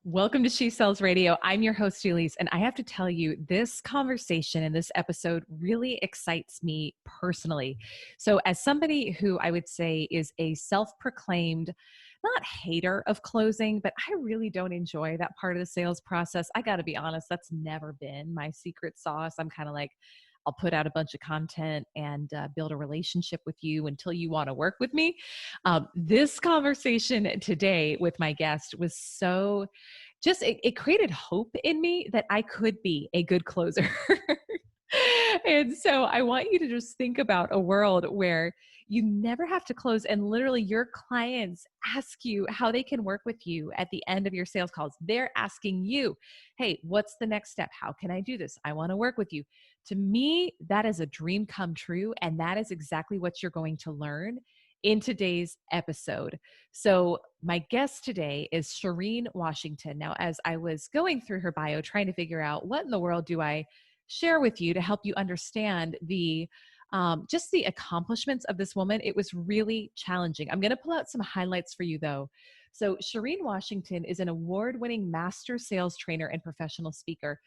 Welcome to She Sells Radio. I'm your host, Elyse, and I have to tell you, this conversation and this episode really excites me personally. So, as somebody who I would say is a self-proclaimed, not hater of closing, but I really don't enjoy that part of the sales process. I got to be honest, that's never been my secret sauce. I'm kind of like, I'll put out a bunch of content and build a relationship with you until you want to work with me. This conversation today with my guest was so it created hope in me that I could be a good closer. And so I want you to just think about a world where you never have to close and literally your clients ask you how they can work with you at the end of your sales calls. They're asking you, hey, what's the next step? How can I do this? I want to work with you. To me, that is a dream come true. And that is exactly what you're going to learn in today's episode. So my guest today is Sherrine Washington. Now, as I was going through her bio, trying to figure out what in the world do I share with you to help you understand just the accomplishments of this woman, it was really challenging. I'm going to pull out some highlights for you though. So Sherrine Washington is an award-winning master sales trainer and professional speaker.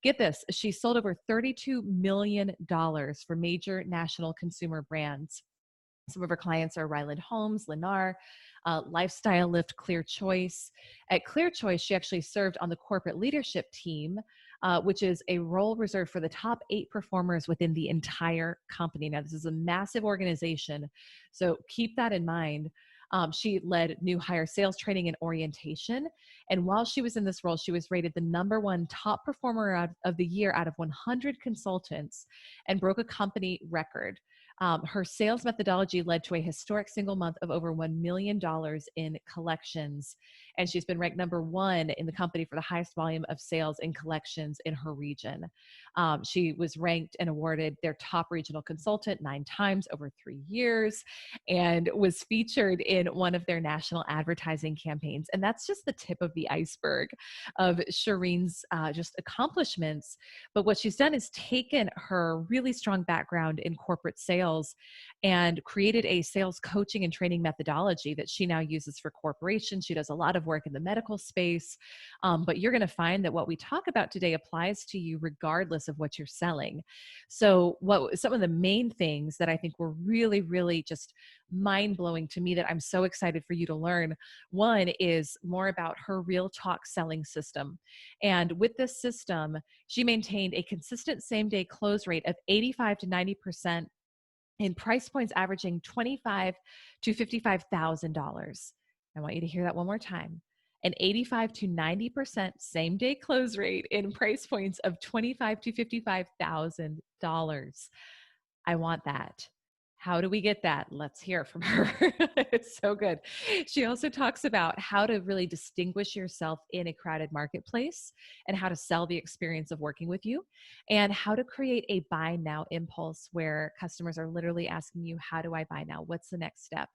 Get this, she sold over $32 million for major national consumer brands. Some of her clients are Ryland Homes, Lennar, Lifestyle Lift, Clear Choice. At Clear Choice, she actually served on the corporate leadership team, which is a role reserved for the top 8 performers within the entire company. Now, this is a massive organization, so keep that in mind. She led new hire sales training and orientation. And while she was in this role, she was rated the #1 top performer of the year out of 100 consultants and broke a company record. Her sales methodology led to a historic single month of over $1 million in collections. And she's been ranked #1 in the company for the highest volume of sales and collections in her region. She was ranked and awarded their top regional consultant 9 times over 3 years and was featured in one of their national advertising campaigns. And that's just the tip of the iceberg of Sherrine's just accomplishments. But what she's done is taken her really strong background in corporate sales and created a sales coaching and training methodology that she now uses for corporations. She does a lot of work in the medical space, but you're going to find that what we talk about today applies to you regardless of what you're selling. So some of the main things that I think were really, really just mind-blowing to me that I'm so excited for you to learn. One is more about her real talk selling system. And with this system, she maintained a consistent same-day close rate of 85 to 90% in price points averaging $25,000 to $55,000. I want you to hear that one more time. An 85 to 90% same day close rate in price points of $25,000 to $55,000. I want that. How do we get that? Let's hear from her. It's so good. She also talks about how to really distinguish yourself in a crowded marketplace and how to sell the experience of working with you and how to create a buy now impulse where customers are literally asking you, how do I buy now? What's the next step?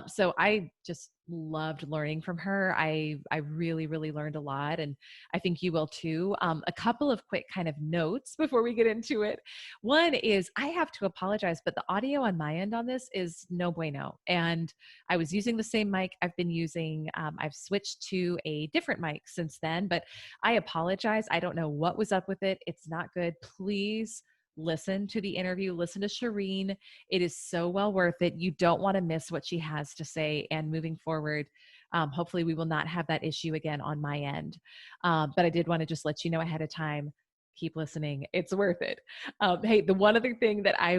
So I just loved learning from her. I really, really learned a lot, and I think you will too. A couple of quick kind of notes before we get into it. One is I have to apologize, but the audio on my end on this is no bueno. And I was using the same mic I've been using. I've switched to a different mic since then, but I apologize. I don't know what was up with it. It's not good. Please listen to the interview, listen to Sherrine. It is so well worth it. You don't want to miss what she has to say. And moving forward, hopefully we will not have that issue again on my end. But I did want to just let you know ahead of time, keep listening. It's worth it. Hey, the one other thing that I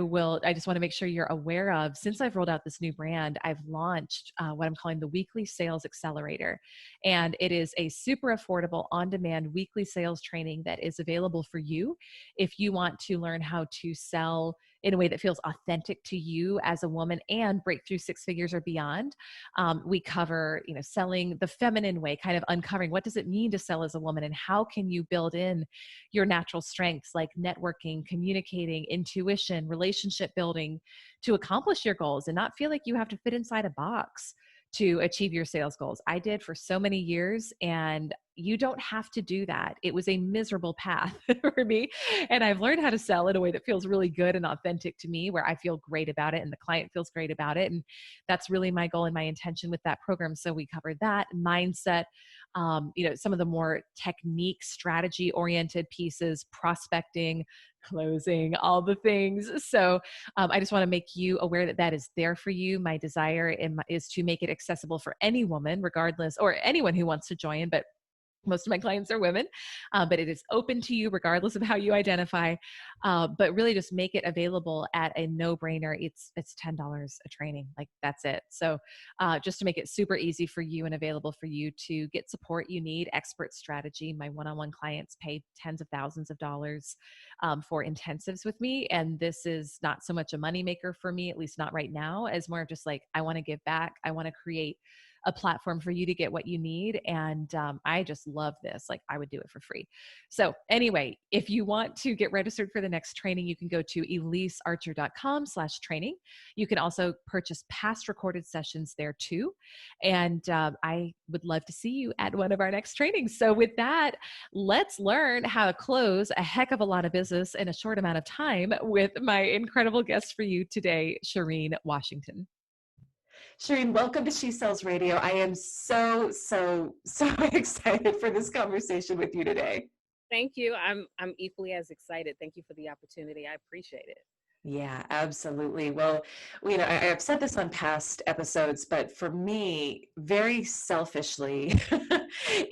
just want to make sure you're aware of, since I've rolled out this new brand, I've launched what I'm calling the Weekly Sales Accelerator. And it is a super affordable on-demand weekly sales training that is available for you if you want to learn how to sell in a way that feels authentic to you as a woman and break through 6 figures or beyond. We cover, selling the feminine way, kind of uncovering what does it mean to sell as a woman and how can you build in your natural strengths like networking, communicating, intuition, relationship building to accomplish your goals and not feel like you have to fit inside a box to achieve your sales goals. I did for so many years, and you don't have to do that. It was a miserable path for me. And I've learned how to sell in a way that feels really good and authentic to me, where I feel great about it and the client feels great about it. And that's really my goal and my intention with that program. So we covered that mindset, some of the more technique, strategy oriented pieces, prospecting, closing, all the things. So I just want to make you aware that that is there for you. My desire is to make it accessible for any woman, regardless, or anyone who wants to join, but most of my clients are women, but it is open to you regardless of how you identify. But really, just make it available at a no-brainer. It's $10 a training, like that's it. So just to make it super easy for you and available for you to get support you need, expert strategy. My one-on-one clients pay tens of thousands of dollars for intensives with me, and this is not so much a moneymaker for me, at least not right now, as more of just like, I want to give back. I want to create a platform for you to get what you need. And I just love this. Like, I would do it for free. So anyway, if you want to get registered for the next training, you can go to elisearcher.com/training. You can also purchase past recorded sessions there too. And I would love to see you at one of our next trainings. So with that, let's learn how to close a heck of a lot of business in a short amount of time with my incredible guest for you today, Sherrine Washington. Sherrine, welcome to She Sells Radio. I am so excited for this conversation with you today. Thank you. I'm equally as excited. Thank you for the opportunity. I appreciate it. Yeah, absolutely. Well, I've said this on past episodes, but for me, very selfishly,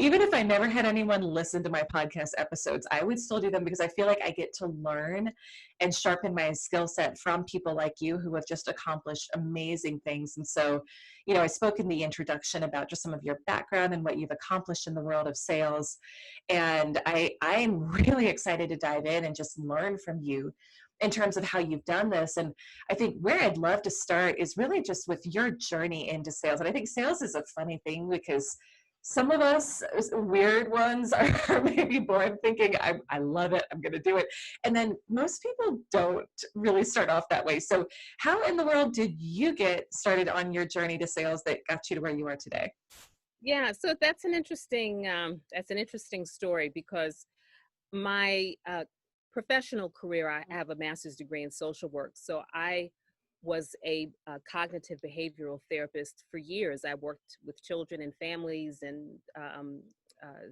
even if I never had anyone listen to my podcast episodes, I would still do them because I feel like I get to learn and sharpen my skill set from people like you who have just accomplished amazing things. And so, I spoke in the introduction about just some of your background and what you've accomplished in the world of sales. And I'm really excited to dive in and just learn from you in terms of how you've done this. And I think where I'd love to start is really just with your journey into sales. And I think sales is a funny thing because some of us weird ones are maybe born thinking, I love it, I'm going to do it. And then most people don't really start off that way. So how in the world did you get started on your journey to sales that got you to where you are today? Yeah, so that's an interesting story because my professional career, I have a master's degree in social work. So I was a cognitive behavioral therapist for years. I worked with children and families and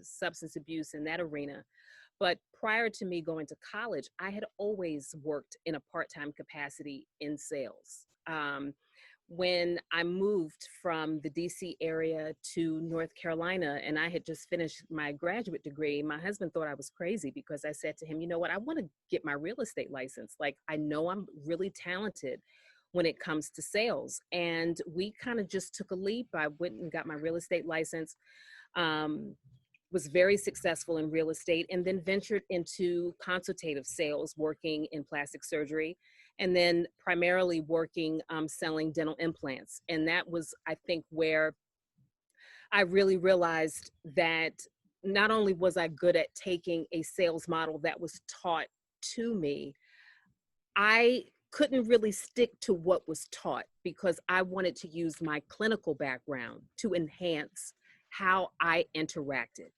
substance abuse in that arena. But prior to me going to college, I had always worked in a part-time capacity in sales. When I moved from the DC area to North Carolina and I had just finished my graduate degree, my husband thought I was crazy because I said to him, you know what, I want to get my real estate license. Like, I know I'm really talented when it comes to sales. And we kind of just took a leap. I went and got my real estate license, was very successful in real estate, and then ventured into consultative sales, working in plastic surgery, and then primarily working selling dental implants. And that was, I think, where I really realized that not only was I good at taking a sales model that was taught to me, I couldn't really stick to what was taught because I wanted to use my clinical background to enhance how I interacted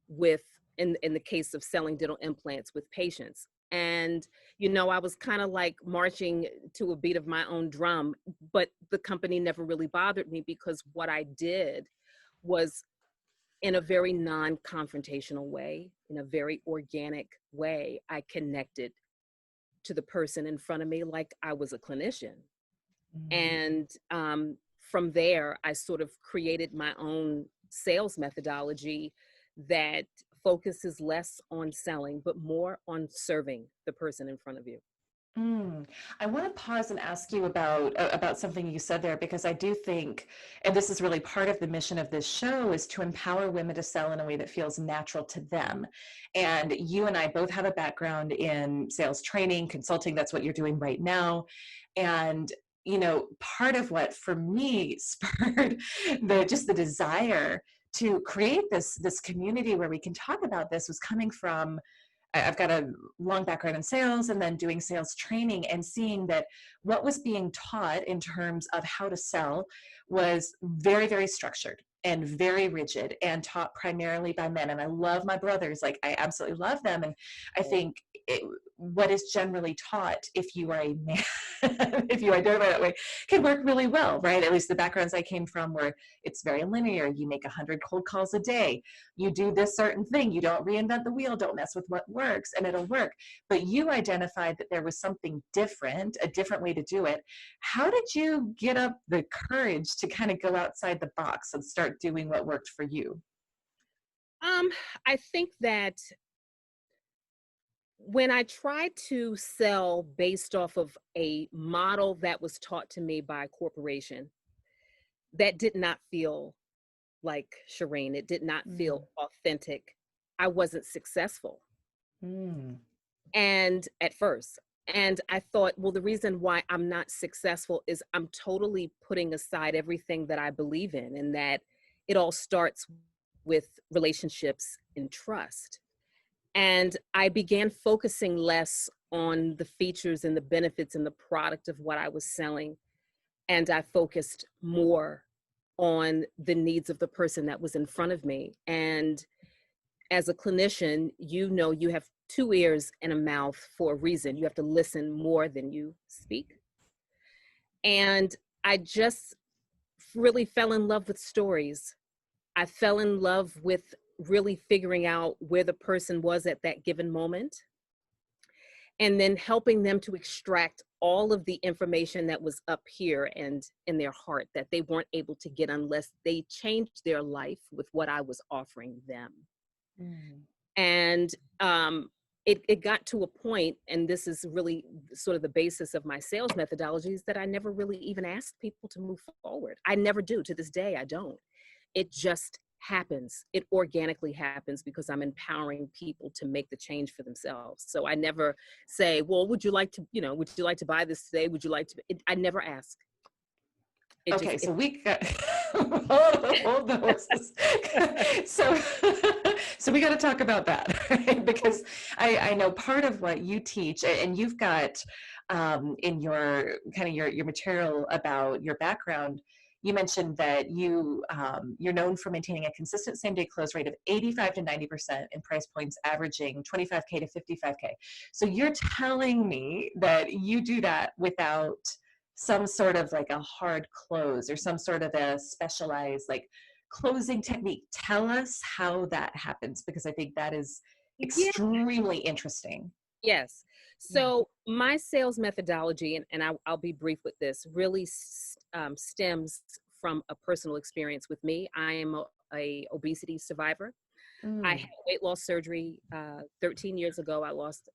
with, in the case of selling dental implants, with patients. And, I was kind of like marching to a beat of my own drum, but the company never really bothered me because what I did was in a very non-confrontational way, in a very organic way, I connected to the person in front of me like I was a clinician. And from there, I sort of created my own sales methodology that focuses less on selling, but more on serving the person in front of you. I want to pause and ask you about something you said there, because I do think, and this is really part of the mission of this show, is to empower women to sell in a way that feels natural to them. And you and I both have a background in sales training, consulting. That's what you're doing right now. And part of what for me spurred the desire to create this community where we can talk about this was coming from, I've got a long background in sales and then doing sales training and seeing that what was being taught in terms of how to sell was very, very structured. and very rigid and taught primarily by men. And I love my brothers, like I absolutely love them. And I think what is generally taught, if you are a man, if you identify that way, can work really well, right? At least the backgrounds I came from where it's very linear. You make 100 cold calls a day. You do this certain thing. You don't reinvent the wheel. Don't mess with what works, and it'll work. But you identified that there was something different, a different way to do it. How did you get up the courage to kind of go outside the box and start doing what worked for you? I think that when I tried to sell based off of a model that was taught to me by a corporation, that did not feel like Sherrine. It did not feel authentic. I wasn't successful. And at first, and I thought, well, the reason why I'm not successful is I'm totally putting aside everything that I believe in, and that it all starts with relationships and trust. And I began focusing less on the features and the benefits and the product of what I was selling. And I focused more on the needs of the person that was in front of me. And as a clinician, you know, you have 2 ears and a mouth for a reason. You have to listen more than you speak. And I just really fell in love with stories. I fell in love with really figuring out where the person was at that given moment, and then helping them to extract all of the information that was up here and in their heart that they weren't able to get unless they changed their life with what I was offering them. And it got to a point, and this is really sort of the basis of my sales methodologies, that I never really even asked people to move forward. I never do. To this day, I don't. It just happens. It organically happens because I'm empowering people to make the change for themselves. So I never say, well, would you like to buy this today? Would you like to? I never ask. Okay, so we got hold the horses. So, so we got to talk about that, right? Because I know part of what you teach, and you've got in your kind of your material about your background. You mentioned that you're known for maintaining a consistent same-day close rate of 85 to 90% in price points averaging 25K to 55K. So you're telling me that you do that without some sort of like a hard close or some sort of a specialized like closing technique. Tell us how that happens, because I think that is extremely interesting. Yes. So my sales methodology, and I'll be brief with this, really stems from a personal experience with me. I am a obesity survivor. I had weight loss surgery 13 years ago. I lost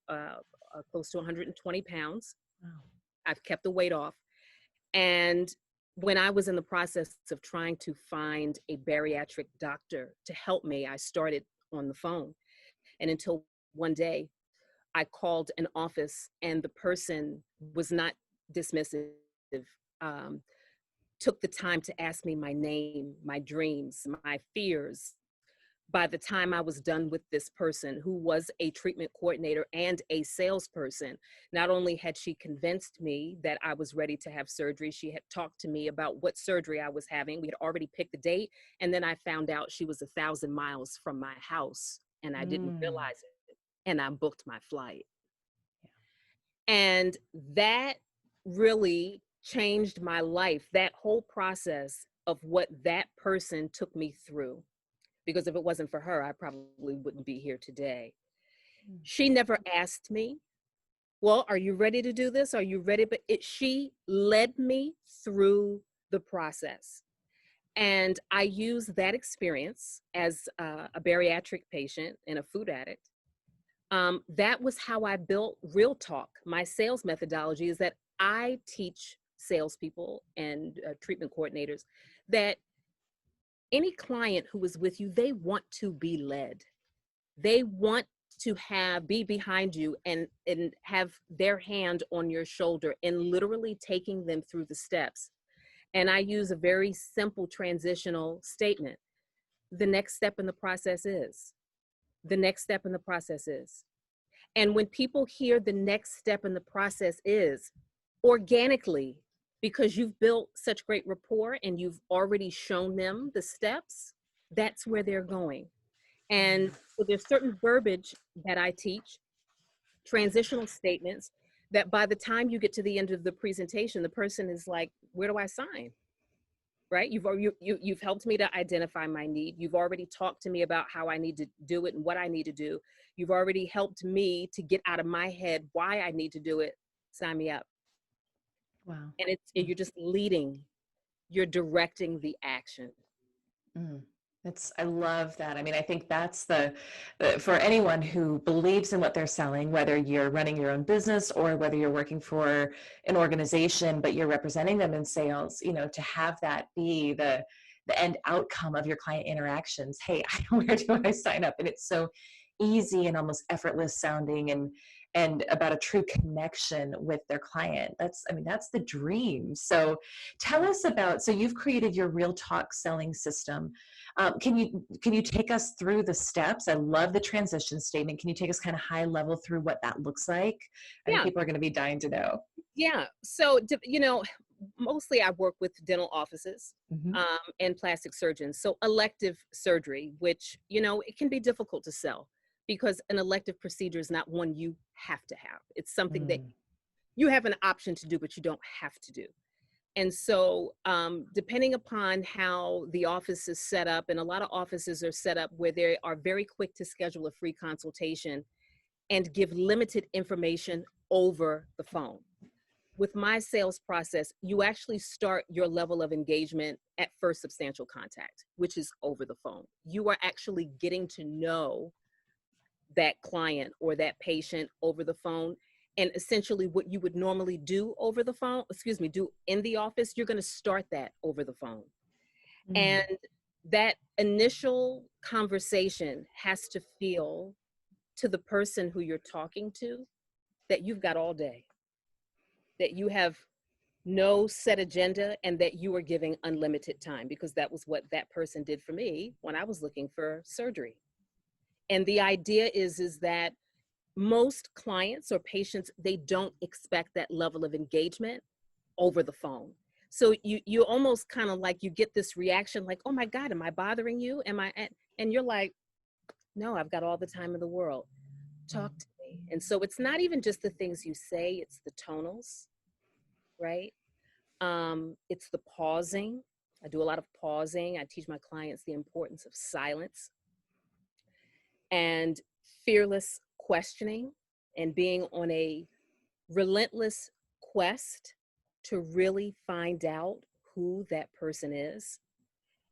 close to 120 pounds. Wow. I've kept the weight off. And when I was in the process of trying to find a bariatric doctor to help me, I started on the phone. And until one day, I called an office, and the person was not dismissive, took the time to ask me my name, my dreams, my fears. By the time I was done with this person, who was a treatment coordinator and a salesperson, not only had she convinced me that I was ready to have surgery, she had talked to me about what surgery I was having. We had already picked the date. And then I found out she was 1,000 miles from my house, and I didn't realize it. And I booked my flight. And that really changed my life, that whole process of what that person took me through. Because if it wasn't for her, I probably wouldn't be here today. She never asked me, well, are you ready to do this? Are you ready? But she led me through the process. And I use that experience as a bariatric patient and a food addict. That was how I built Real Talk. My sales methodology is that I teach salespeople and treatment coordinators that any client who is with you, they want to be led. They want to be behind you and have their hand on your shoulder and literally taking them through the steps. And I use a very simple transitional statement. The next step in the process is. The next step in the process is. And when people hear the next step in the process is, organically, because you've built such great rapport and you've already shown them the steps, that's where they're going. And so there's certain verbiage that I teach, transitional statements, that by the time you get to the end of the presentation, the person is like, where do I sign? Right? You've helped me to identify my need. You've already talked to me about how I need to do it and what I need to do. You've already helped me to get out of my head why I need to do it. Sign me up. Wow. And you're just leading, you're directing the action. Mm. I love that. I mean, I think that's for anyone who believes in what they're selling, whether you're running your own business or whether you're working for an organization, but you're representing them in sales, to have that be the end outcome of your client interactions. Hey, where do I sign up? And it's so easy and almost effortless sounding, and about a true connection with their client. That's the dream. So tell us so you've created your Real Talk selling system. Can you take us through the steps? I love the transition statement. Can you take us kind of high level through what that looks like? I think Yeah. people are going to be dying to know. Yeah. So, mostly I work with dental offices and plastic surgeons. So elective surgery, which, it can be difficult to sell because an elective procedure is not one you have to have. It's something that you have an option to do, but you don't have to do. And so depending upon how the office is set up, and a lot of offices are set up where they are very quick to schedule a free consultation and give limited information over the phone. With my sales process, you actually start your level of engagement at first substantial contact, which is over the phone. You are actually getting to know that client or that patient over the phone. And essentially what you would normally do over the phone, do in the office, you're going to start that over the phone. And that initial conversation has to feel to the person who you're talking to that you've got all day, that you have no set agenda, and that you are giving unlimited time, because that was what that person did for me when I was looking for surgery. And the idea is that most clients or patients, they don't expect that level of engagement over the phone. So you almost kind of like, you get this reaction like, oh my God, am I bothering you? And you're like, no, I've got all the time in the world. Talk to me. And so it's not even just the things you say, it's the tonals, right? It's the pausing. I do a lot of pausing. I teach my clients the importance of silence and fearless questioning, and being on a relentless quest to really find out who that person is.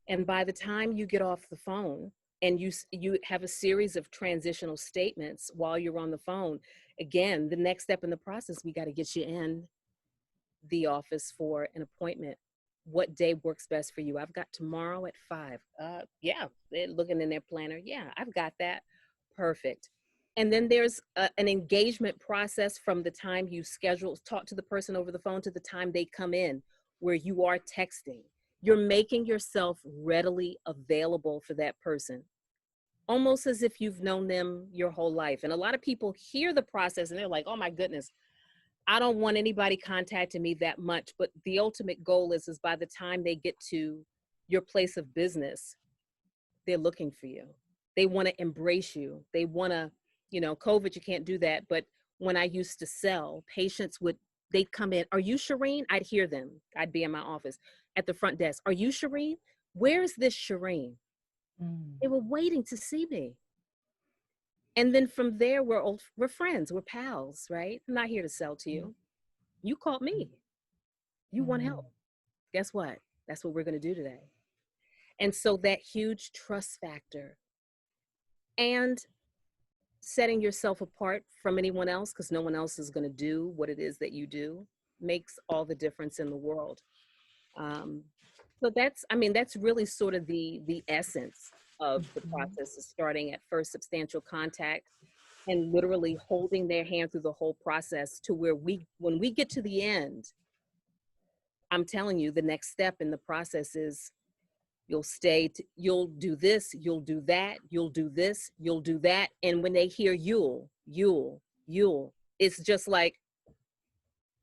And by the time you get off the phone and you have a series of transitional statements while you're on the phone, again, the next step in the process, we got to get you in the office for an appointment. What day works best for you? I've got tomorrow at 5. Yeah, they're looking in their planner. Yeah, I've got that. Perfect. And then there's an engagement process from the time you talk to the person over the phone to the time they come in, where you are texting. You're making yourself readily available for that person, almost as if you've known them your whole life. And a lot of people hear the process and they're like, oh my goodness, I don't want anybody contacting me that much. But the ultimate goal is by the time they get to your place of business, they're looking for you. They want to embrace you. They want to, COVID, you can't do that. But when I used to sell, they'd come in. Are you Sherrine? I'd hear them. I'd be in my office at the front desk. Are you Sherrine? Where is this Sherrine? They were waiting to see me. And then from there, we're friends, we're pals, right? I'm not here to sell to you. You called me. You want help. Guess what? That's what we're going to do today. And so that huge trust factor and setting yourself apart from anyone else, because no one else is going to do what it is that you do, makes all the difference in the world. So that's really sort of the essence of the process, is starting at first substantial contact and literally holding their hand through the whole process to where when we get to the end, I'm telling you, the next step in the process is you'll do this, you'll do that, you'll do this, you'll do that. And when they hear you'll, it's just like,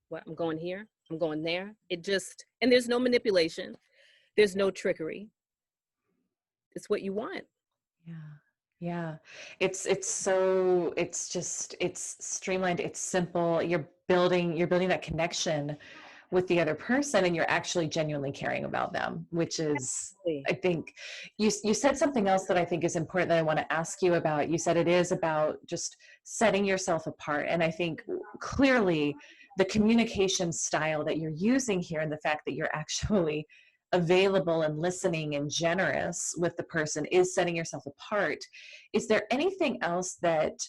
what, I'm going here? I'm going there. And there's no manipulation. There's no trickery. It's what you want. Yeah. Yeah. It's streamlined. It's simple. You're building that connection with the other person, and you're actually genuinely caring about them, which is, I think you said something else that I think is important that I want to ask you about. You said it is about just setting yourself apart. And I think clearly the communication style that you're using here, and the fact that you're actually available and listening and generous with the person, is setting yourself apart. Is there anything else that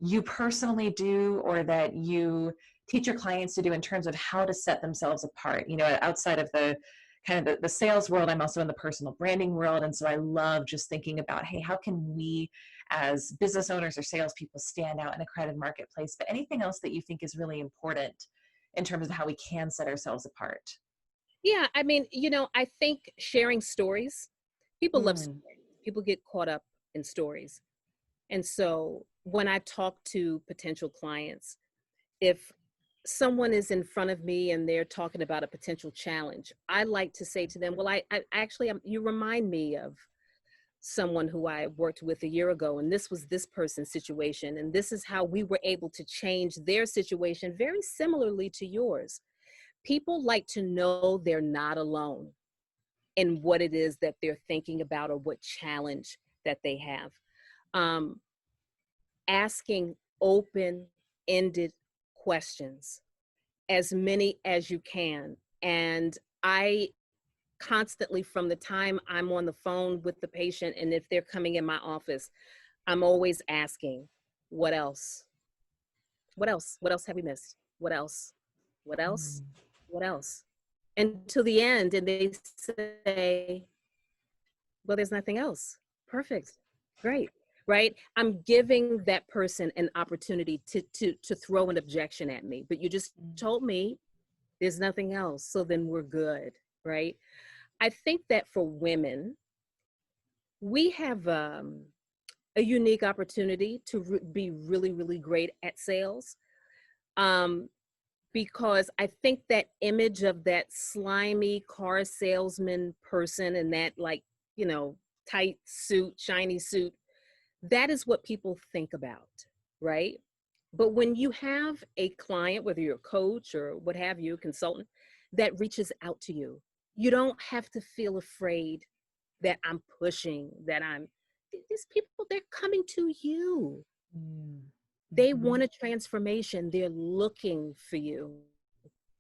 you personally do, or that you teach your clients to do, in terms of how to set themselves apart? Outside of the kind of the sales world, I'm also in the personal branding world. And so I love just thinking about, hey, how can we as business owners or salespeople stand out in a crowded marketplace? But anything else that you think is really important in terms of how we can set ourselves apart? Yeah, I mean, I think sharing stories, people love stories. People get caught up in stories. And so when I talk to potential clients, if someone is in front of me and they're talking about a potential challenge, I like to say to them, well, I actually, you remind me of someone who I worked with a year ago, and this was this person's situation, and this is how we were able to change their situation very similarly to yours. People like to know they're not alone in what it is that they're thinking about, or what challenge that they have. Asking open-ended questions, as many as you can. And I constantly, from the time I'm on the phone with the patient, and if they're coming in my office, I'm always asking, what else? What else? What else have we missed? What else? What else? What else? Until the end, and they say, well, there's nothing else. Perfect. Great. Right? I'm giving that person an opportunity to throw an objection at me, but you just told me there's nothing else, so then we're good, right? I think that for women, we have a unique opportunity to be really, really great at sales. Because I think that image of that slimy car salesman person, and that, like, tight suit, shiny suit, that is what people think about, right? But when you have a client, whether you're a coach or what have you, a consultant, that reaches out to you, you don't have to feel afraid that I'm pushing, these people, they're coming to you. They want a transformation. They're looking for you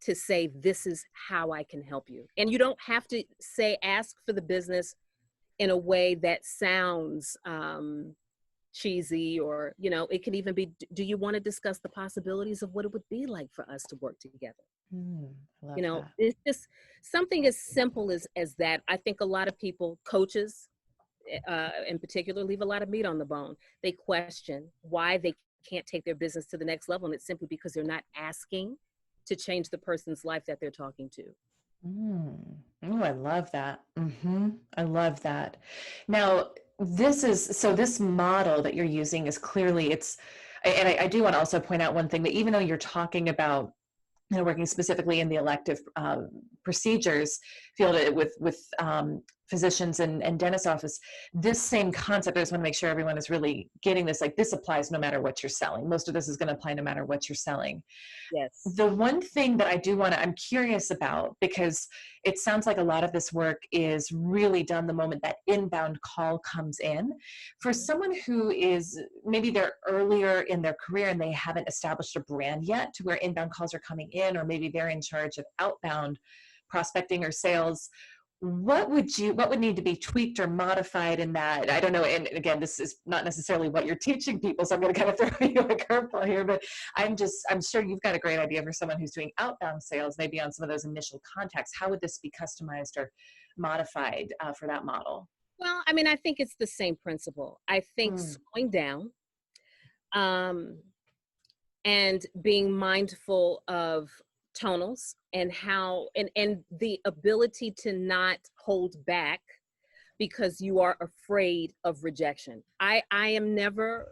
to say, this is how I can help you. And you don't have to ask for the business in a way that sounds cheesy, or, it can even be, do you want to discuss the possibilities of what it would be like for us to work together? I love that. It's just something as simple as that. I think a lot of people, coaches in particular, leave a lot of meat on the bone. They question why they can't take their business to the next level, and it's simply because they're not asking to change the person's life that they're talking to. Oh, I love that. I love that. Now, this model that you're using is clearly, and I do want to also point out one thing, that even though you're talking about working specifically in the elective procedures field with physicians and dentist office, this same concept, I just want to make sure everyone is really getting this, like, this applies no matter what you're selling. Most of this is going to apply no matter what you're selling. Yes. The one thing that I'm curious about, because it sounds like a lot of this work is really done the moment that inbound call comes in. For someone who is, maybe they're earlier in their career and they haven't established a brand yet to where inbound calls are coming in, or maybe they're in charge of outbound prospecting or sales, what would need to be tweaked or modified in that? I don't know. And again, this is not necessarily what you're teaching people, so I'm going to kind of throw you a curveball here, but I'm sure you've got a great idea for someone who's doing outbound sales, maybe on some of those initial contacts. How would this be customized or modified for that model? Well, I mean, I think it's the same principle. I think slowing down, and being mindful of tonals, and how, and the ability to not hold back because you are afraid of rejection. I am never,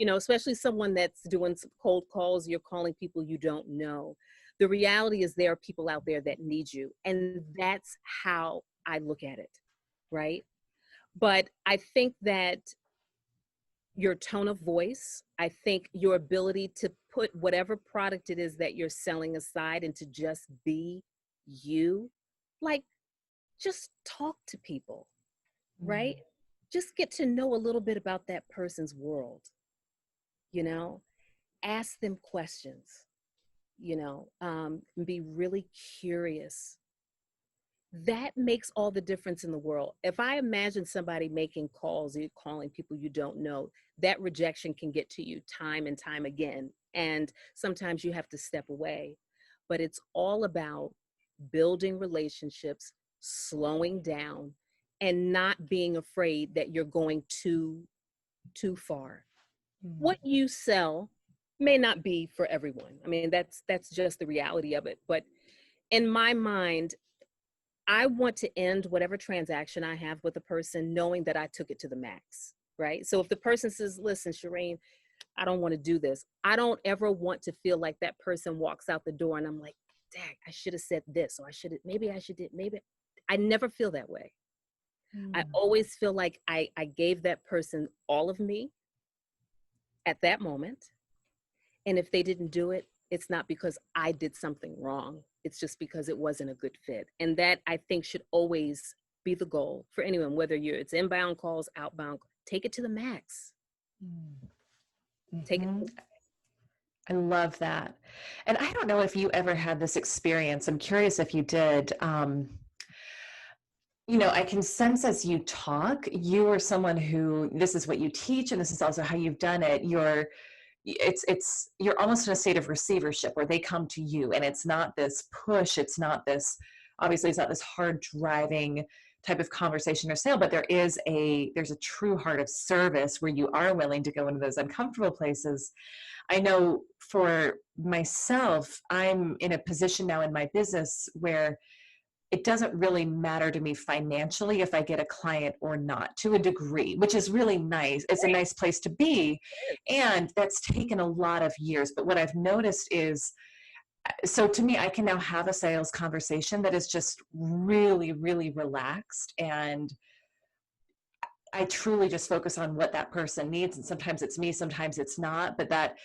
especially someone that's doing some cold calls, you're calling people you don't know. The reality is there are people out there that need you. And that's how I look at it, right? But I think that your tone of voice, I think your ability to put whatever product it is that you're selling aside and to just be you, like just talk to people, right? Just get to know a little bit about that person's world, you know, ask them questions, be really curious. That makes all the difference in the world. If I imagine somebody making calls, you're calling people you don't know, that rejection can get to you time and time again. And sometimes you have to step away. But it's all about building relationships, slowing down, and not being afraid that you're going too far. What you sell may not be for everyone. I mean, that's just the reality of it. But in my mind, I want to end whatever transaction I have with a person knowing that I took it to the max, right? So if the person says, listen, Sherrine, I don't want to do this, I don't ever want to feel like that person walks out the door and I'm like, dang, I should have said this, or maybe I should, maybe. I never feel that way. I always feel like I gave that person all of me at that moment. And if they didn't do it, it's not because I did something wrong. It's just because it wasn't a good fit. And that, I think, should always be the goal for anyone, whether it's inbound calls, outbound, take it to the max. Take it. I love that. And I don't know if you ever had this experience. I'm curious if you did. I can sense as you talk, you are someone who, this is what you teach, and this is also how you've done it. You're almost in a state of receivership where they come to you, and it's not this push. It's not this, obviously it's not this hard driving type of conversation or sale, but there's a true heart of service where you are willing to go into those uncomfortable places. I know for myself, I'm in a position now in my business where it doesn't really matter to me financially if I get a client or not, to a degree, which is really nice. It's a nice place to be. And that's taken a lot of years. But what I've noticed is, so to me, I can now have a sales conversation that is just really, really relaxed. And I truly just focus on what that person needs. And sometimes it's me, sometimes it's not. But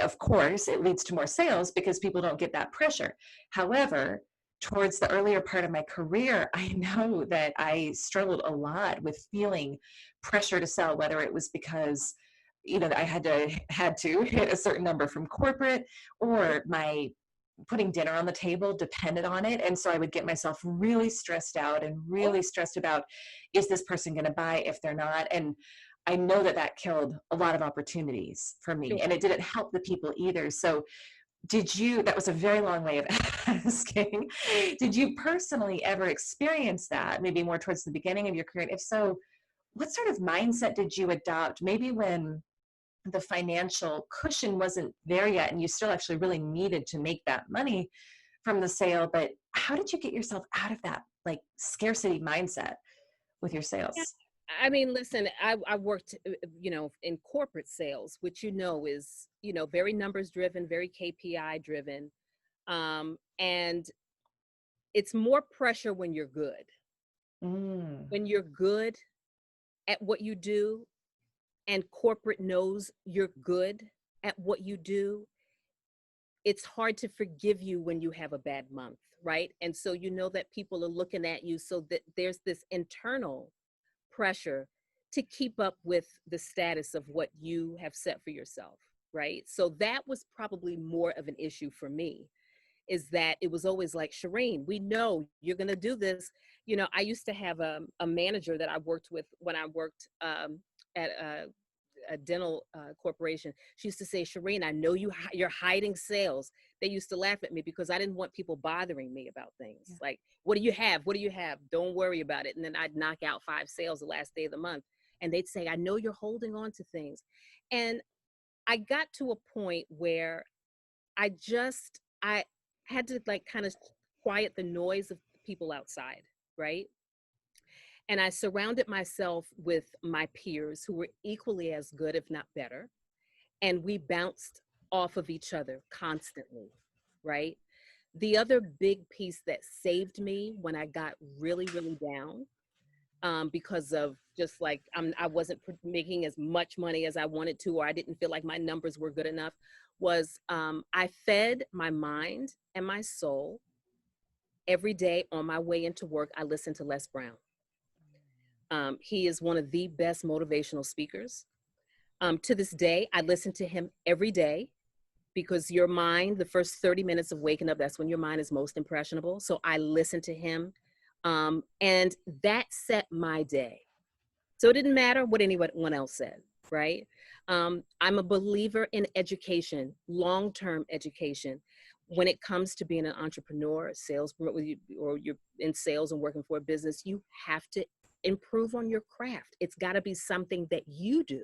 of course, it leads to more sales because people don't get that pressure. However, towards the earlier part of my career, I know that I struggled a lot with feeling pressure to sell, whether it was because, I had to hit a certain number from corporate, or my putting dinner on the table depended on it. And so I would get myself really stressed out and really stressed about, is this person going to buy if they're not? And I know that killed a lot of opportunities for me, and it didn't help the people either. So that was a very long way of asking, did you personally ever experience that, maybe more towards the beginning of your career? And if so, what sort of mindset did you adopt, maybe when the financial cushion wasn't there yet and you still actually really needed to make that money from the sale? But how did you get yourself out of that like scarcity mindset with your sales? I mean, listen, I worked, in corporate sales, which, is, very numbers driven, very KPI driven. And it's more pressure when you're good. When you're good at what you do and corporate knows you're good at what you do, it's hard to forgive you when you have a bad month, right? And so that people are looking at you, so that there's this internal pressure to keep up with the status of what you have set for yourself, right? So that was probably more of an issue for me, is that it was always like, Sherrine, we know you're going to do this. I used to have a manager that I worked with when I worked at a dental corporation. She used to say, Sherrine, I know you're hiding sales. They used to laugh at me because I didn't want people bothering me about things. Yeah. Like, what do you have? What do you have? Don't worry about it. And then I'd knock out 5 sales the last day of the month. And they'd say, I know you're holding on to things. And I got to a point where I had to like kind of quiet the noise of people outside, right? And I surrounded myself with my peers who were equally as good, if not better. And we bounced off of each other constantly, right? The other big piece that saved me when I got really, really down, because of just like I wasn't making as much money as I wanted to, or I didn't feel like my numbers were good enough, was I fed my mind and my soul every day on my way into work. I listened to Les Brown. He is one of the best motivational speakers. To this day, I listen to him every day because your mind, the first 30 minutes of waking up, that's when your mind is most impressionable. So I listen to him, and that set my day. So it didn't matter what anyone else said, right? I'm a believer in education, long-term education. When it comes to being an entrepreneur, or you're in sales and working for a business, you have to improve on your craft. It's got to be something that you do.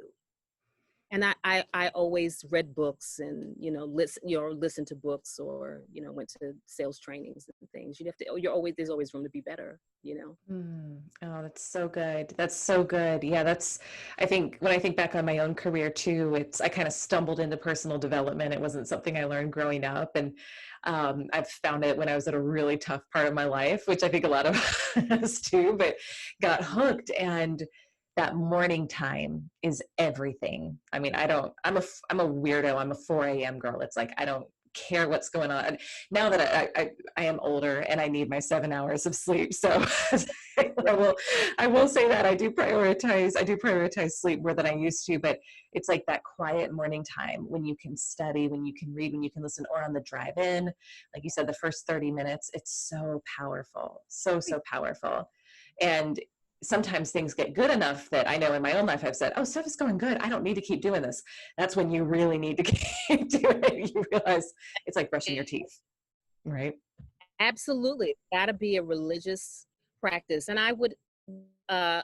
And I always read books and, listen to books, or, went to sales trainings and things. There's always room to be better. Oh, that's so good. That's so good. Yeah, I think when I think back on my own career too, I kind of stumbled into personal development. It wasn't something I learned growing up. And I've found it when I was at a really tough part of my life, which I think a lot of us do, but got hooked. And that morning time is everything. I mean, I'm a weirdo. I'm a 4 a.m. girl. It's like, I don't care what's going on. Now that I am older and I need my 7 hours of sleep. So I will say that I do prioritize sleep more than I used to, but it's like that quiet morning time when you can study, when you can read, when you can listen, or on the drive in, like you said, the first 30 minutes, it's so powerful. So powerful. And sometimes things get good enough that I know in my own life I've said, oh, stuff is going good, I don't need to keep doing this. That's when you really need to keep doing it. You realize it's like brushing your teeth, right? Absolutely. It's got to be a religious practice. And I would, a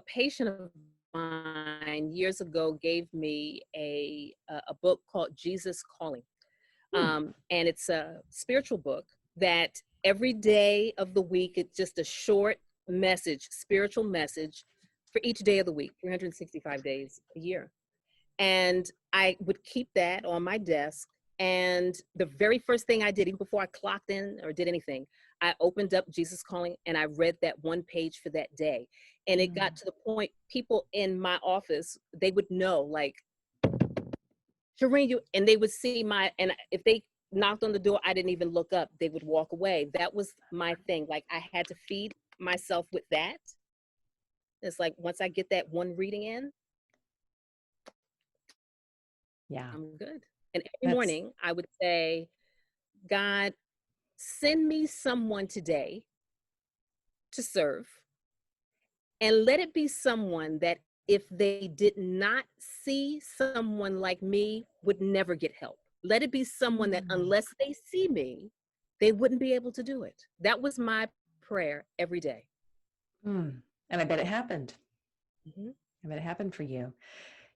patient of mine years ago gave me a book called Jesus Calling. And it's a spiritual book that every day of the week, it's just a short message, spiritual message for each day of the week, 365 days a year. And I would keep that on my desk. And the very first thing I did, even before I clocked in or did anything, I opened up Jesus Calling and I read that one page for that day. And it got to the point, people in my office, they would know, like, Sherrine, and they would see and if they knocked on the door, I didn't even look up, they would walk away. That was my thing. Like, I had to feed myself with that. It's like, once I get that one reading in, yeah, I'm good. And every morning I would say, God, send me someone today to serve, and let it be someone that if they did not see someone like me, would never get help. Let it be someone that unless they see me, they wouldn't be able to do it. That was my prayer every day. And I bet it happened. I bet it happened for you.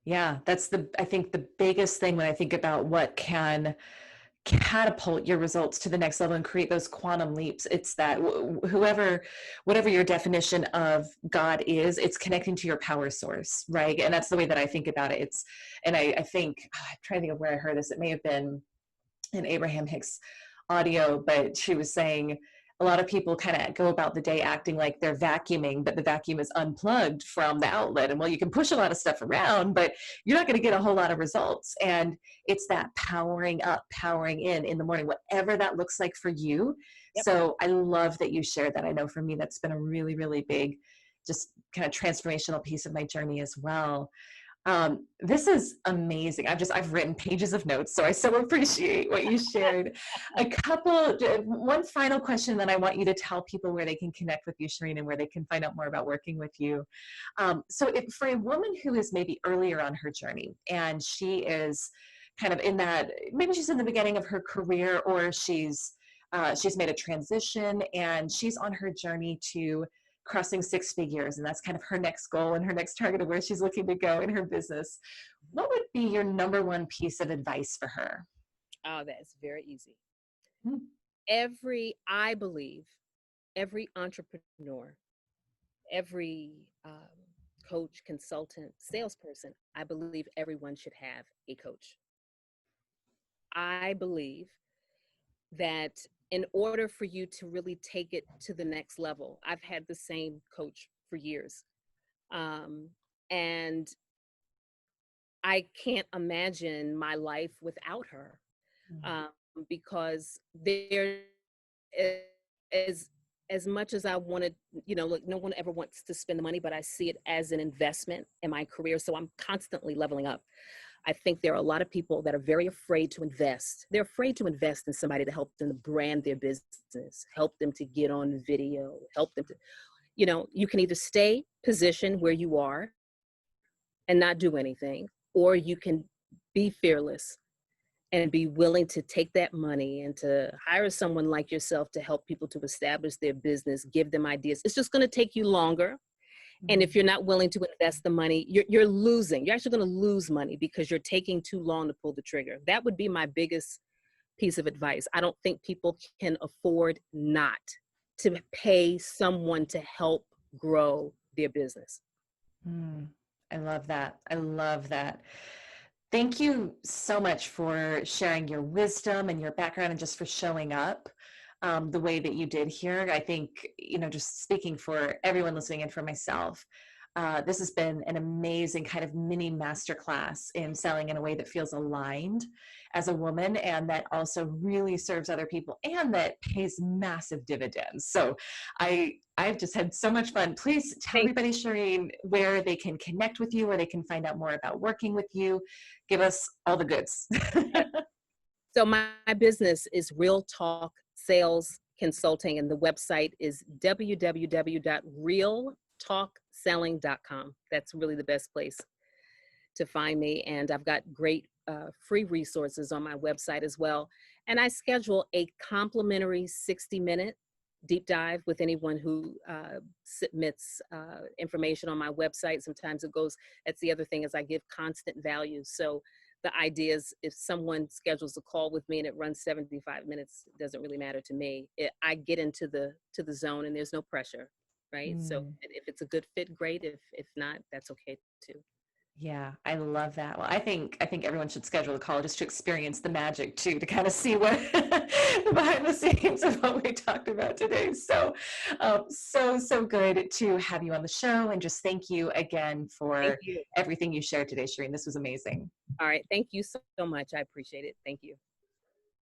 Yeah, that's I think the biggest thing when I think about what can catapult your results to the next level and create those quantum leaps, it's that whatever your definition of God is, it's connecting to your power source, right? And that's the way that I think about it. And I think, I'm trying to think of where I heard this. It may have been in Abraham Hicks audio, but she was saying a lot of people kind of go about the day acting like they're vacuuming, but the vacuum is unplugged from the outlet. And well, you can push a lot of stuff around, but you're not going to get a whole lot of results. And it's that powering up, powering in the morning, whatever that looks like for you. Yep. So I love that you shared that. I know for me, that's been a really, really big, just kind of transformational piece of my journey as well. This is amazing. I've written pages of notes, so I so appreciate what you shared. One final question, then I want you to tell people where they can connect with you, Sherrine, and where they can find out more about working with you. For a woman who is maybe earlier on her journey, and she is kind of in that, maybe she's in the beginning of her career, or she's made a transition and she's on her journey to crossing 6 figures, and that's kind of her next goal and her next target of where she's looking to go in her business. What would be your number one piece of advice for her? Oh, that's very easy. I believe every entrepreneur, every coach, consultant, salesperson, I believe everyone should have a coach. I believe that in order for you to really take it to the next level, I've had the same coach for years. And I can't imagine my life without her, um, because there is, as much as I wanted, like no one ever wants to spend the money, but I see it as an investment in my career. So I'm constantly leveling up. I think there are a lot of people that are very afraid to invest. They're afraid to invest in somebody to help them to brand their business, help them to get on video, help them to, you can either stay positioned where you are and not do anything, or you can be fearless and be willing to take that money and to hire someone like yourself to help people to establish their business, give them ideas. It's just going to take you longer. And if you're not willing to invest the money, you're losing. You're actually going to lose money because you're taking too long to pull the trigger. That would be my biggest piece of advice. I don't think people can afford not to pay someone to help grow their business. I love that. I love that. Thank you so much for sharing your wisdom and your background and just for showing up the way that you did here. I think, just speaking for everyone listening and for myself, this has been an amazing kind of mini masterclass in selling in a way that feels aligned as a woman and that also really serves other people and that pays massive dividends. So I've just had so much fun. Please tell everybody, Sherrine, where they can connect with you, where they can find out more about working with you. Give us all the goods. So my business is Real Talk Sales Consulting, and the website is www.realtalkselling.com. That's really the best place to find me. And I've got great free resources on my website as well. And I schedule a complimentary 60-minute deep dive with anyone who submits information on my website. Sometimes it goes, that's the other thing, is I give constant value. So the idea is if someone schedules a call with me and it runs 75 minutes, it doesn't really matter to me. I get into the zone and there's no pressure, right? So if it's a good fit, great. If not, that's okay too. Yeah, I love that. Well, I think everyone should schedule a call just to experience the magic too, to kind of see what the behind the scenes of what we talked about today. So, so good to have you on the show, and just thank you again for everything you shared today, Sherrine. This was amazing. All right, thank you so much. I appreciate it. Thank you.